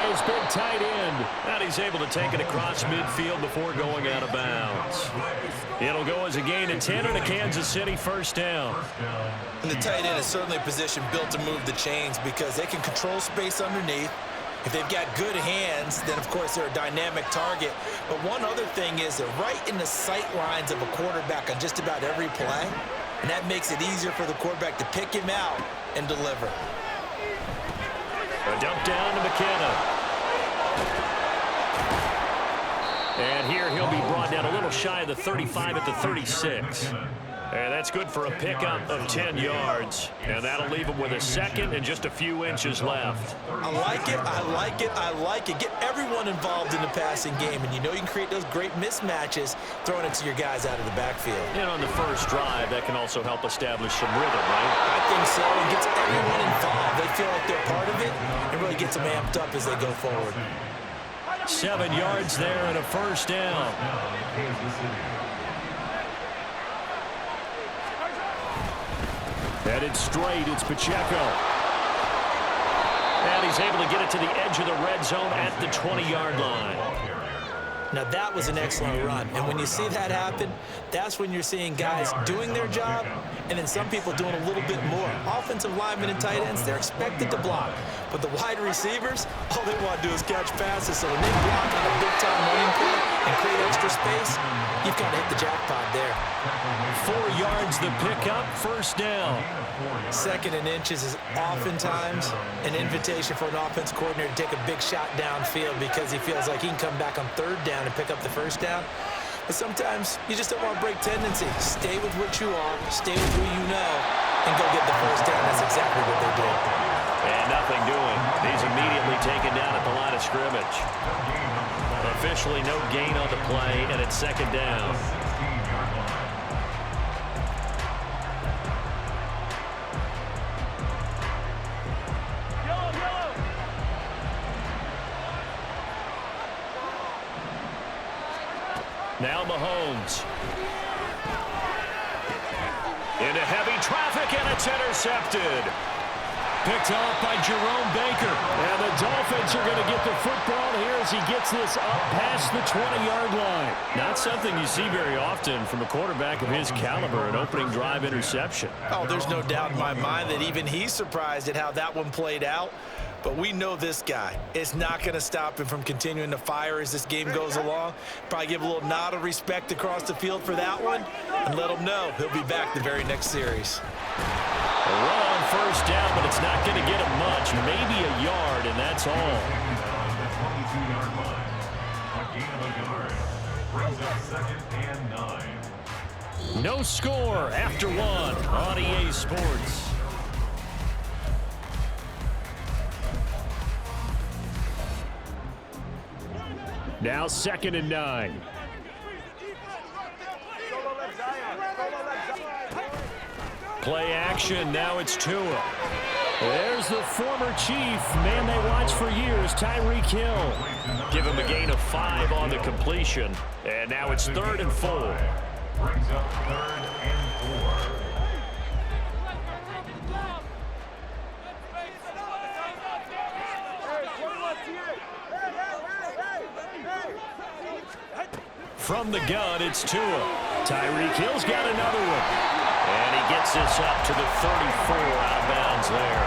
by his big tight end. And he's able to take it across midfield before going out of bounds. It'll go as a gain of 10 and a Kansas City first down. And the tight end is certainly a position built to move the chains because they can control space underneath. If they've got good hands, then, of course, they're a dynamic target. But one other thing is they're right in the sight lines of a quarterback on just about every play, and that makes it easier for the quarterback to pick him out and deliver. A dump down to McKenna. And here he'll be brought down a little shy of the 35 at the 36. And that's good for a pickup of 10 yards. And that'll leave him with a second and just a few inches left. I like it, I like it, I like it. Get everyone involved in the passing game. And you know you can create those great mismatches throwing it to your guys out of the backfield. And on the first drive, that can also help establish some rhythm, right? I think so. It gets everyone involved. They feel like they're part of it. It really gets them amped up as they go forward. 7 yards there and a first down. Headed straight, it's Pacheco. And he's able to get it to the edge of the red zone at the 20-yard line. Now, that was an excellent run. And when you see that happen, that's when you're seeing guys doing their job and then some people doing a little bit more. Offensive linemen and tight ends, they're expected to block. But the wide receivers, all they want to do is catch passes. So when they block on a big-time running play and create extra space, you've got to hit the jackpot there. 4 yards the pickup, first down. Second and inches is oftentimes an invitation for an offense coordinator to take a big shot downfield because he feels like he can come back on third down and pick up the first down. But sometimes you just don't want to break tendency. Stay with what you are, stay with who you know, and go get the first down. That's exactly what they did. And nothing doing. He's immediately taken down at the line of scrimmage. Officially no gain on the play, and it's second down. Now Mahomes. Into heavy traffic, and it's intercepted. Picked off by Jerome Baker. And the Dolphins are going to get the football here as he gets this up past the 20-yard line. Not something you see very often from a quarterback of his caliber, an opening drive interception. Oh, there's no doubt in my mind that even he's surprised at how that one played out. But we know this guy. It's not going to stop him from continuing to fire as this game goes along. Probably give a little nod of respect across the field for that one and let him know he'll be back the very next series. A run on first down, but it's not going to get him much. Maybe a yard, and that's all. No score after one on EA Sports. Now 2nd and 9. Play action, now it's Tua. There's the former Chief, man they watched for years, Tyreek Hill. Give him a gain of 5 on the completion, and now it's 3rd and 4. Brings up 3rd and 4. From the gun, it's Tua. Tyreek Hill's got another one. And he gets this up to the 34 out of bounds there.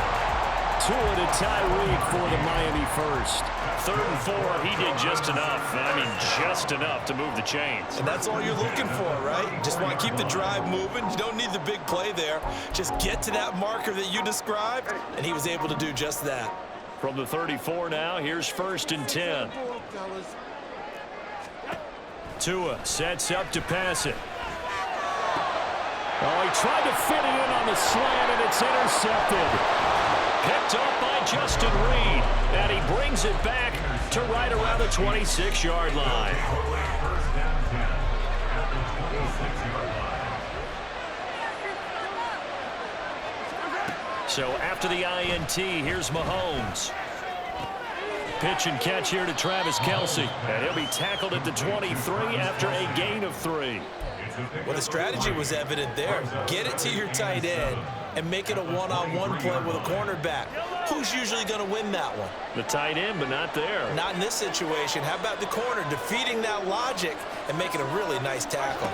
Tua to Tyreek for the Miami first. 3rd and 4, he did just enough. I mean, just enough to move the chains. And that's all you're looking for, right? Just want to keep the drive moving. You don't need the big play there. Just get to that marker that you described, and he was able to do just that. From the 34 now, here's 1st and 10. Tua sets up to pass it. Oh, he tried to fit it in on the slant, and it's intercepted. Picked up by Justin Reed, and he brings it back to right around the 26-yard line. So after the INT, here's Mahomes. Pitch and catch here to Travis Kelce, and he'll be tackled at the 23 after a gain of 3. Well, the strategy was evident there. Get it to your tight end and make it a one-on-one play with a cornerback. who's usually going to win that one? The tight end, but not there. Not in this situation. How about the corner defeating that logic and making a really nice tackle?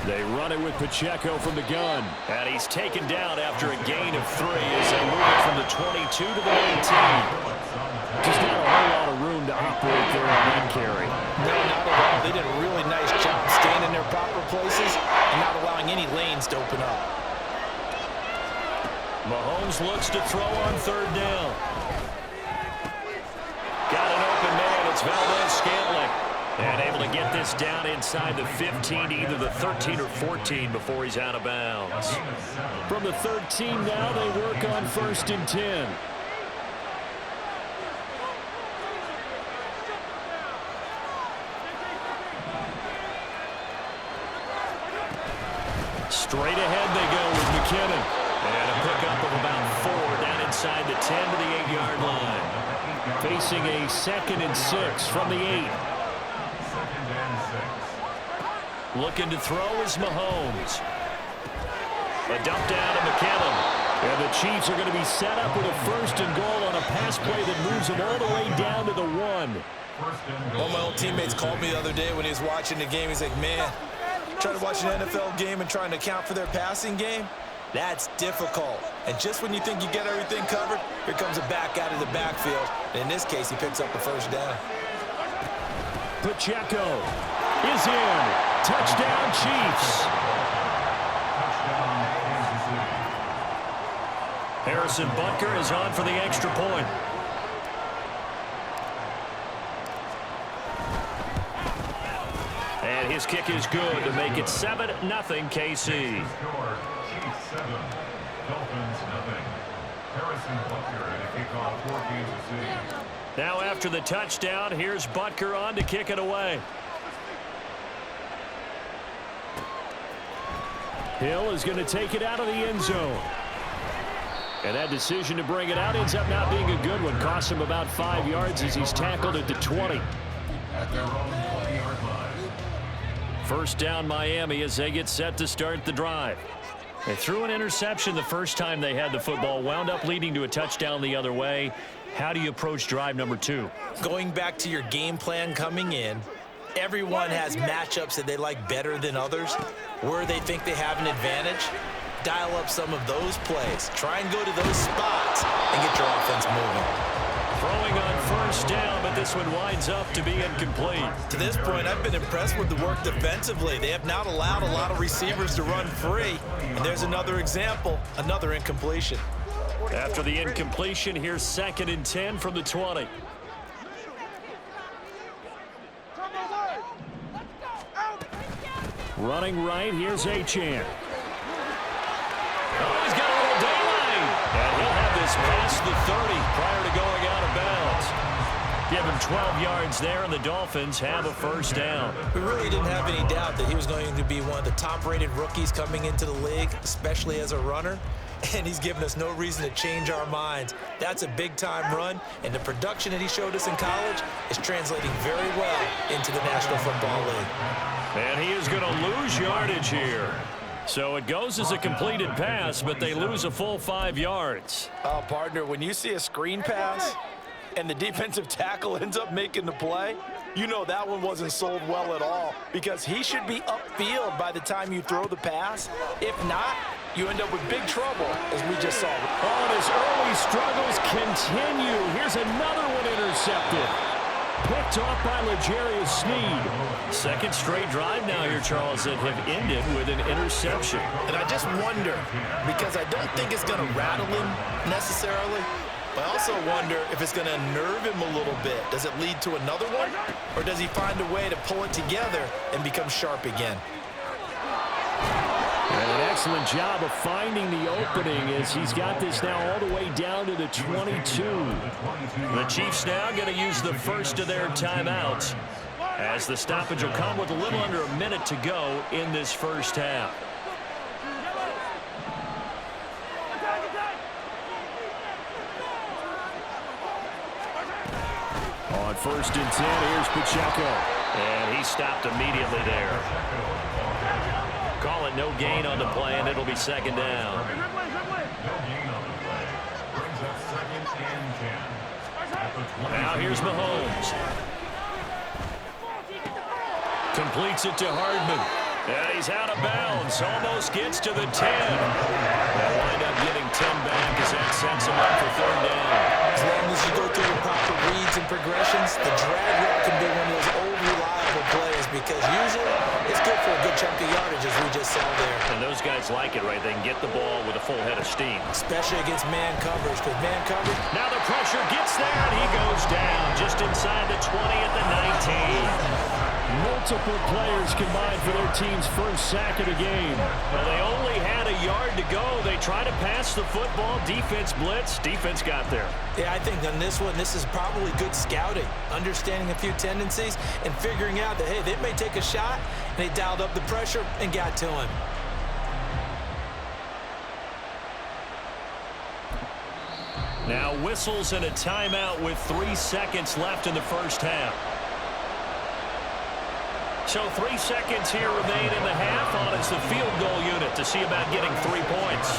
They run it with Pacheco from the gun. And he's taken down after a gain of 3 as they move it from the 22 to the 19. Just not a whole lot of room to operate there on that carry. No, not at all. They did a really nice job staying in their proper places and not allowing any lanes to open up. Mahomes looks to throw on 3rd down. Got an open man. It's Valdez-Scantling. And able to get this down inside the 15, either the 13 or 14 before he's out of bounds. From the 13 now, they work on 1st and 10. Straight ahead they go with McKinnon. And a pickup of about 4 down inside the 10 to the 8-yard line. Facing a 2nd and 6 from the 8. Looking to throw is Mahomes. A dump down to McKinnon. And the Chiefs are going to be set up with a 1st and goal on a pass play that moves them all the way down to the 1. One of my old teammates called me the other day when he was watching the game. He's like, man, trying to watch an NFL game and trying to account for their passing game, that's difficult. And just when you think you get everything covered, here comes a back out of the backfield. And in this case, he picks up a 1st down. Pacheco is in. Touchdown, Chiefs. Harrison Butker is on for the extra point. And his kick is good to make it 7-0 KC. Chiefs 7, Dolphins 0. Harrison Butker and a kickoff for Kansas City. Now after the touchdown, here's Butker on to kick it away. Hill is going to take it out of the end zone. And that decision to bring it out ends up not being a good one. Costs him about 5 yards as he's tackled at the 20. At their own 20-yard line. 1st down Miami as they get set to start the drive. They threw an interception the first time they had the football, wound up leading to a touchdown the other way. How do you approach drive number 2? Going back to your game plan coming in, everyone has matchups that they like better than others, where they think they have an advantage. Dial up some of those plays. Try and go to those spots and get your offense moving. Throwing on 1st down, but this one winds up to be incomplete. To this point, I've been impressed with the work defensively. They have not allowed a lot of receivers to run free. And there's another example, another incompletion. After the incompletion, here's 2nd and 10 from the 20. Running right, here's Achane. Oh, he's got a little daylight. And he'll have this past the 30 prior to going out of bounds. Give him 12 yards there, and the Dolphins have a 1st down. We really didn't have any doubt that he was going to be one of the top-rated rookies coming into the league, especially as a runner. And he's given us no reason to change our minds. That's a big-time run, and the production that he showed us in college is translating very well into the National Football League. And he is going to lose yardage here. So it goes as a completed pass, but they lose a full 5 yards. Oh, partner, when you see a screen pass and the defensive tackle ends up making the play, you know that one wasn't sold well at all, because he should be upfield by the time you throw the pass. If not, you end up with big trouble, as we just saw. Oh, and his early struggles continue. Here's another one intercepted. Picked off by L'Jarius Sneed. 2nd straight drive now here, Charles, that have ended with an interception. And I just wonder, because I don't think it's going to rattle him necessarily, but I also wonder if it's going to unnerve him a little bit. Does it lead to another one? Or does he find a way to pull it together and become sharp again? And an excellent job of finding the opening as he's got this now all the way down to the 22. The Chiefs now going to use the first of their timeouts as the stoppage will come with a little under a minute to go in this 1st half. On 1st and 10, here's Pacheco. And he stopped immediately there. Call it no gain on the play, and it'll be 2nd down. No gain on the play. Brings up 2nd Now here's Mahomes. Completes it to Hardman. And he's out of bounds. Almost gets to the 10. They'll wind up getting 10 back as that sets him up for third down. As long as you go through the proper reads and progressions, the drag route can be one of those old reliable plays because usually it's good for a good chunk of yardage as we just saw there. And those guys like it, right? They can get the ball with a full head of steam. Especially against man coverage because man coverage. Now the pressure gets there and he goes down just inside the 20 at the 19. Multiple players combined for their team's first sack of the game. Well, they only had a yard to go. They tried to pass the football. Defense blitz. Defense got there. Yeah, I think on this one, this is probably good scouting, understanding a few tendencies, and figuring out that, hey, they may take a shot, and they dialed up the pressure and got to him. Now whistles and a timeout with 3 seconds left in the first half. So 3 seconds here remain in the half on as the field goal unit to see about getting 3 points.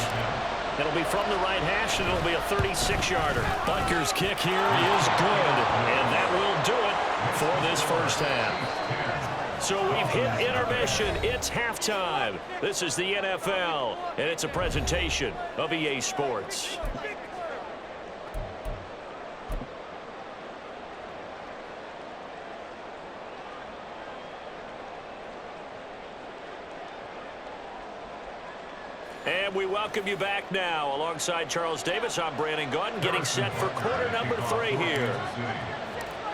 It'll be from the right hash, and it'll be a 36-yarder. Butker's kick here is good, and that will do it for this first half. So we've hit intermission. It's halftime. This is the NFL, and it's a presentation of EA Sports. And we welcome you back now. Alongside Charles Davis, I'm Brandon Gautin, getting set for quarter number 3 here.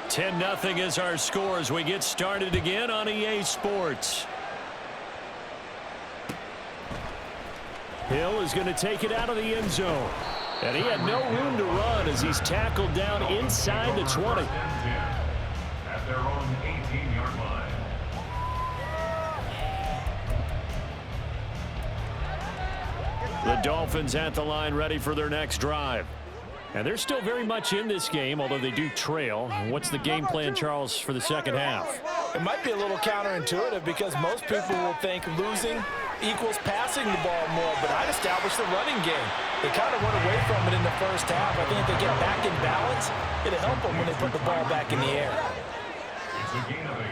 10-0 is our score as we get started again on EA Sports. Hill is going to take it out of the end zone. And he had no room to run as he's tackled down inside the 20. At their own 18-yard line. The Dolphins at the line ready for their next drive. And they're still very much in this game, although they do trail. What's the game plan, Charles, for the second half? It might be a little counterintuitive because most people will think losing equals passing the ball more, but I'd establish the running game. They kind of went away from it in the first half. I think if they get back in balance, it'll help them when they put the ball back in the air. It's a gain of 8.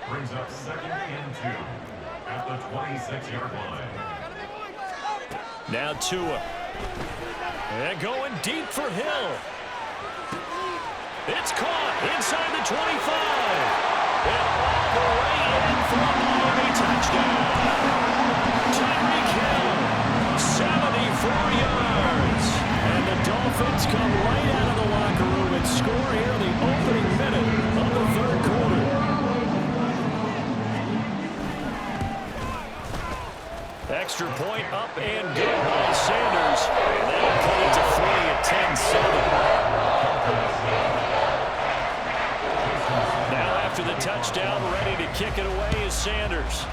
Brings up 2nd and 2 at the 26-yard line. Now Tua. And going deep for Hill. It's caught inside the 25. And all the way in for a Miami touchdown. Tyreek Hill, 74 yards. And the Dolphins come right out of the locker room and score here in the opening minute of the third quarter. Extra point up and good by Sanders. And that'll cut it to 3 at 10-7. Now after the touchdown, ready to kick it away is Sanders.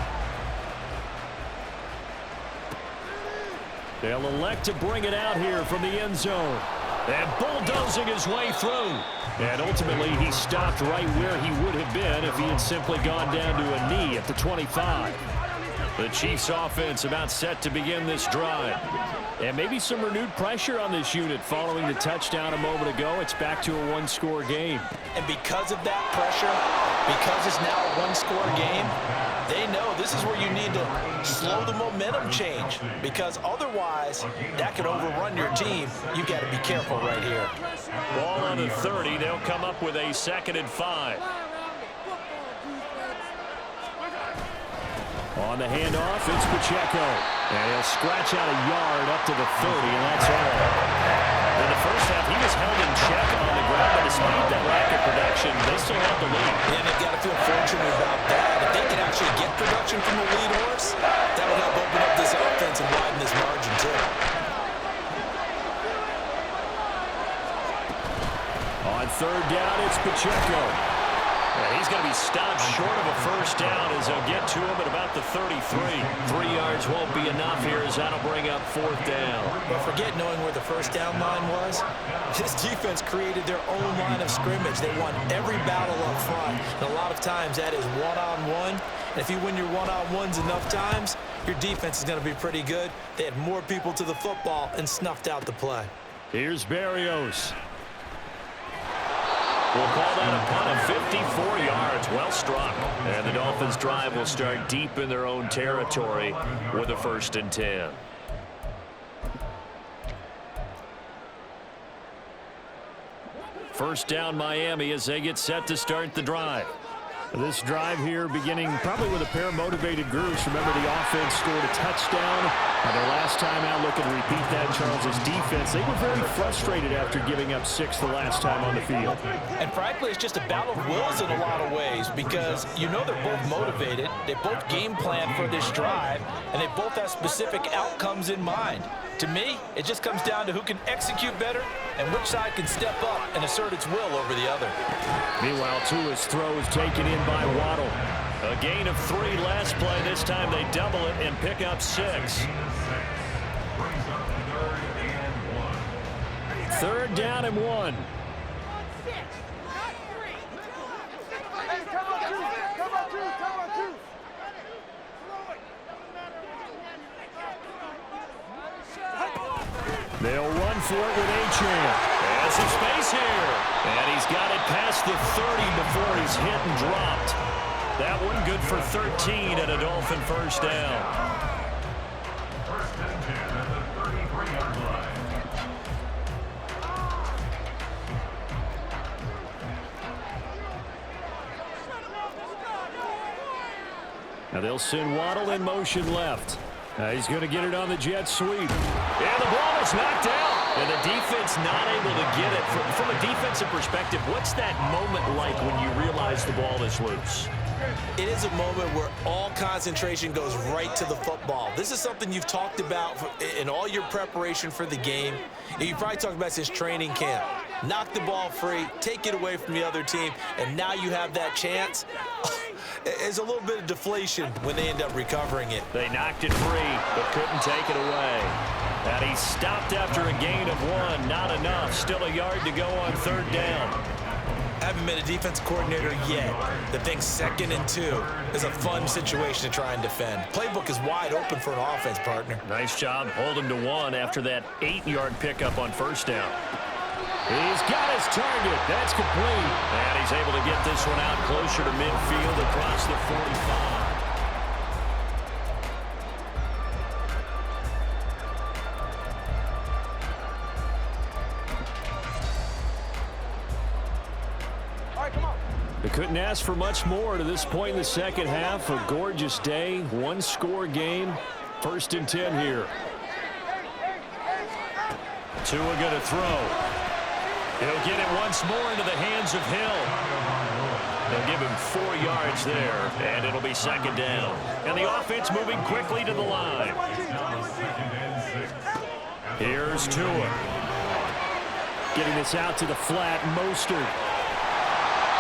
They'll elect to bring it out here from the end zone. And bulldozing his way through. And ultimately, he stopped right where he would have been if he had simply gone down to a knee at the 25. The Chiefs offense about set to begin this drive. And maybe some renewed pressure on this unit following the touchdown a moment ago. It's back to a one-score game. And because of that pressure, because it's now a one-score game, they know this is where you need to slow the momentum change. Because otherwise, that could overrun your team. You've got to be careful right here. Ball on the 30. They'll come up with a 2nd and 5. On the handoff, it's Pacheco. And he'll scratch out a yard up to the 30, and that's all. In the first half, he was held in check on the ground, but despite that lack of production, they still have the lead. Yeah, they've got to feel fortunate about that. If they can actually get production from the lead horse, that would help open up this offense and widen this margin, too. On third down, it's Pacheco. And he's going to be stopped short of a first down as they'll get to him at about the 33. 3 yards won't be enough here as that'll bring up 4th down. But forget knowing where the first down line was. This defense created their own line of scrimmage. They won every battle up front. And a lot of times that is one-on-one. And if you win your one-on-ones enough times, your defense is going to be pretty good. They had more people to the football and snuffed out the play. Here's Berrios. We'll call that a punt of 54 yards. Well struck. And the Dolphins drive will start deep in their own territory with a 1st and 10. First down Miami as they get set to start the drive. This drive here beginning probably with a pair of motivated groups. Remember, the offense scored a touchdown. Their last time out, looking to repeat that. Charles' defense, they were very frustrated after giving up 6 the last time on the field. And frankly, it's just a battle of wills in a lot of ways because you know they're both motivated. They both game plan for this drive, and they both have specific outcomes in mind. To me, it just comes down to who can execute better and which side can step up and assert its will over the other. Meanwhile, Tua's throw is taken in by Waddle. A gain of 3 last play. This time they double it and pick up 6. 3rd down and 1. They'll run for it with Achane. Has some space here. And he's got it past the 30 before he's hit and dropped. That one good for 13 at a Dolphin 1st down. 1st and 10 at the 33-yard line. Now they'll send Waddle in motion left. He's going to get it on the jet sweep. And the ball is knocked out. And the defense not able to get it. From a defensive perspective, what's that moment like when you realize the ball is loose? It is a moment where all concentration goes right to the football. This is something you've talked about in all your preparation for the game. And you probably talked about since training camp. Knock the ball free, take it away from the other team, and now you have that chance. There's a little bit of deflation when they end up recovering it. They knocked it free, but couldn't take it away. And he stopped after a gain of 1. Not enough. Still a yard to go on 3rd down. I haven't been a defense coordinator yet that thinks 2nd and 2 is a fun situation to try and defend. Playbook is wide open for an offense, partner. Nice job holding to 1 after that 8-yard pickup on 1st down. He's got his target. That's complete. And he's able to get this one out closer to midfield across the 45. They couldn't ask for much more to this point in the second half. A gorgeous day, 1-score game. 1st and 10 here. Tua going to throw. He'll get it once more into the hands of Hill. They'll give him 4 yards there, and it'll be 2nd down. And the offense moving quickly to the line. Here's Tua. Getting this out to the flat, Mostert.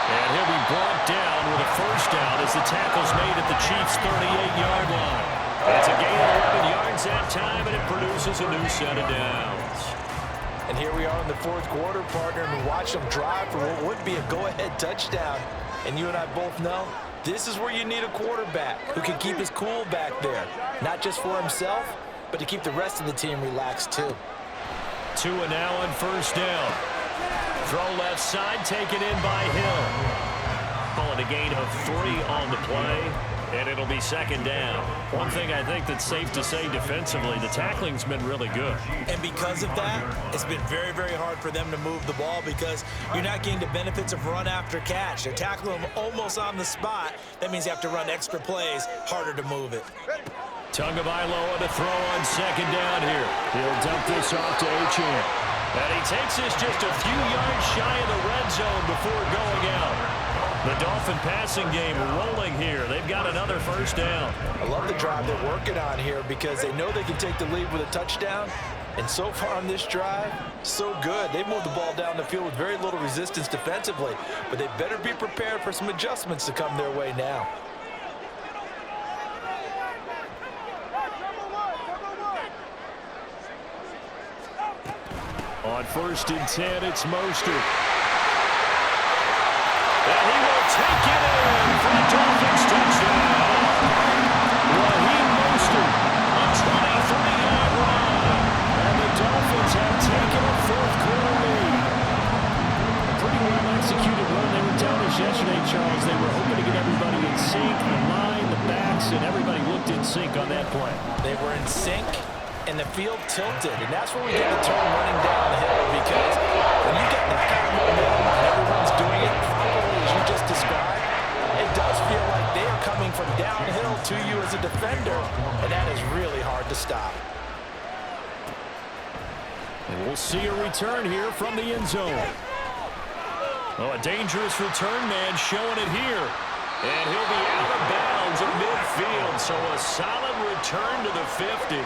And he'll be brought down with a 1st down as the tackle's made at the Chiefs' 38-yard line. It's a gain of 11 yards that time, and it produces a new set of downs. And here we are in the 4th quarter, partner, and we watch them drive for what would be a go-ahead touchdown. And you and I both know this is where you need a quarterback who can keep his cool back there, not just for himself, but to keep the rest of the team relaxed too. Tua now on 1st down. Throw left side, taken in by Hill. Calling a gain of 3 on the play, and it'll be 2nd down. One thing I think that's safe to say defensively, the tackling's been really good. And because of that, it's been very, very hard for them to move the ball because you're not getting the benefits of run after catch. They're tackling them almost on the spot. That means you have to run extra plays, harder to move it. Tagovailoa to throw on 2nd down here. He'll dump this off to Achane. And he takes this just a few yards shy of the red zone before going out. The Dolphin passing game rolling here. They've got another 1st down. I love the drive they're working on here because they know they can take the lead with a touchdown. And so far on this drive, so good. They've moved the ball down the field with very little resistance defensively. But they better be prepared for some adjustments to come their way now. On 1st and 10, it's Mostert. And he will take it in for the Dolphins touchdown. Raheem Mostert, a 23-yard run. And the Dolphins have taken a 4th quarter lead. A pretty well executed and everybody looked in sync on that play. They were in sync, and the field tilted, and that's where we get the term running down the hill, because when you get that kind of momentum and everyone's doing it properly as you just described, it does feel like they are coming from downhill to you as a defender, and that is really hard to stop. And we'll see a return here from the end zone. Oh, a dangerous return man showing it here. And he'll be out of bounds at midfield, so a solid return to the 50.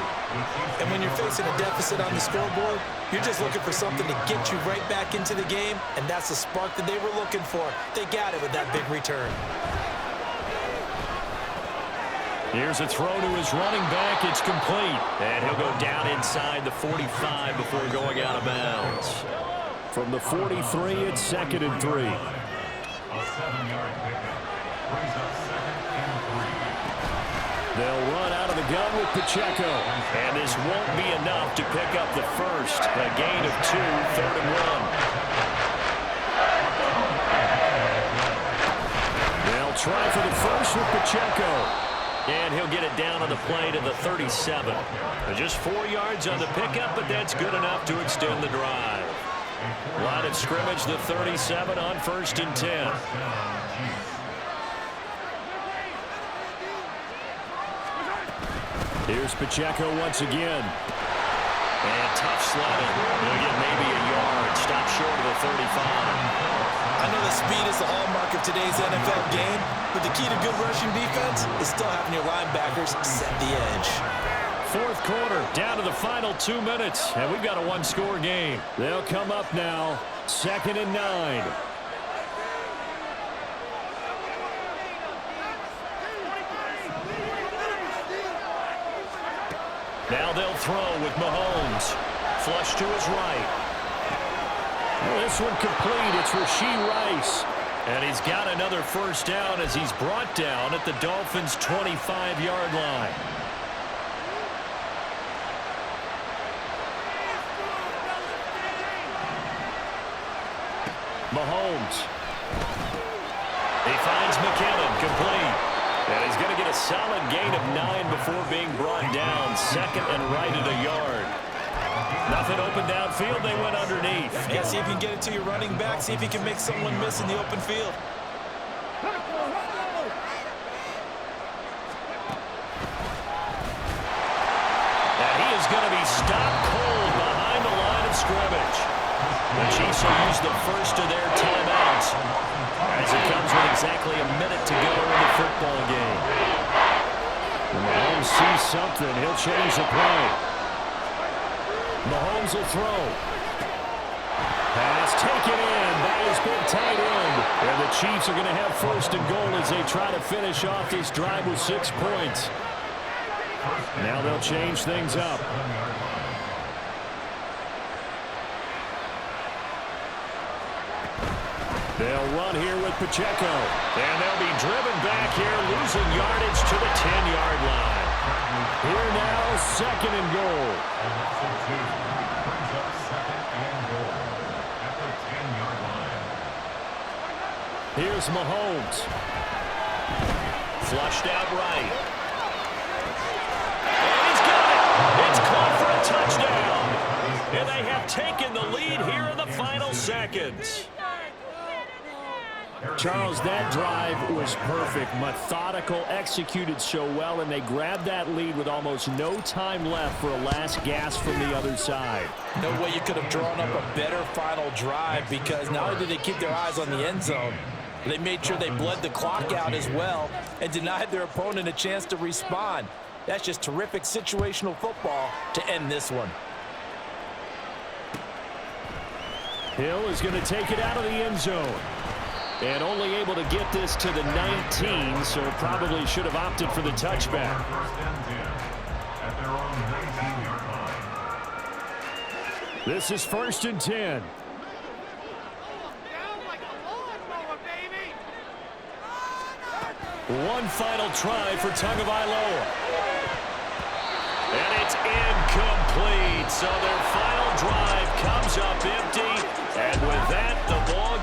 And when you're facing a deficit on the scoreboard, you're just looking for something to get you right back into the game, and that's the spark that they were looking for. They got it with that big return. Here's a throw to his running back. It's complete. And he'll go down inside the 45 before going out of bounds. From the 43, it's 2nd and 3. A 7-yard pickup. Brings up 2nd and 3. They'll run out of the gun with Pacheco. And this won't be enough to pick up the first. A gain of 2, 3rd and 1. They'll try for the first with Pacheco. And he'll get it down on the play to the 37. Just 4 yards on the pickup, but that's good enough to extend the drive. Line of scrimmage, the 37 on 1st and 10. Here's Pacheco once again. And tough sledding. He'll get maybe a yard. Stop short of the 35. I know the speed is the hallmark of today's NFL game, but the key to good rushing defense is still having your linebackers set the edge. 4th quarter, down to the final 2 minutes, and we've got a one-score game. They'll come up now, 2nd and 9. Now they'll throw with Mahomes. Flush to his right. Well, this one complete. It's Rashee Rice. And he's got another first down as he's brought down at the Dolphins' 25-yard line. Mahomes. He finds McKinnon, complete. And he's going to get a solid gain of 9 before being brought down. 2nd and right at a yard. Nothing open downfield. They went underneath. Yeah, see if you can get it to your running back. See if you can make someone miss in the open field. And he is going to be stopped cold behind the line of scrimmage. The Chiefs will use the first of their timeouts as it comes with exactly a minute to go in the football game. When Mahomes sees something, he'll change the play. Mahomes will throw. Pass taken in by his big tight end. And the Chiefs are going to have 1st and goal as they try to finish off this drive with 6 points. Now they'll change things up. They'll run here with Pacheco. And they'll be driven back here, losing yardage to the 10-yard line. Here now, 2nd and goal. Brings up 2nd and goal at the 10-yard line. Here's Mahomes. Flushed out right. And he's got it. It's caught for a touchdown. And they have taken the lead here in the final seconds. Charles, that drive was perfect, methodical, executed so well, and they grabbed that lead with almost no time left for a last gasp from the other side. No way you could have drawn up a better final drive, because not only did they keep their eyes on the end zone, they made sure they bled the clock out as well and denied their opponent a chance to respond. That's just terrific situational football to end this one. Hill is going to take it out of the end zone. And only able to get this to the 19, so probably should have opted for the touchback. 1st and 10 at their own 19-yard line. This is 1st and 10. One final try for Tagovailoa. And it's incomplete. So their final drive comes up empty. And with that, the ball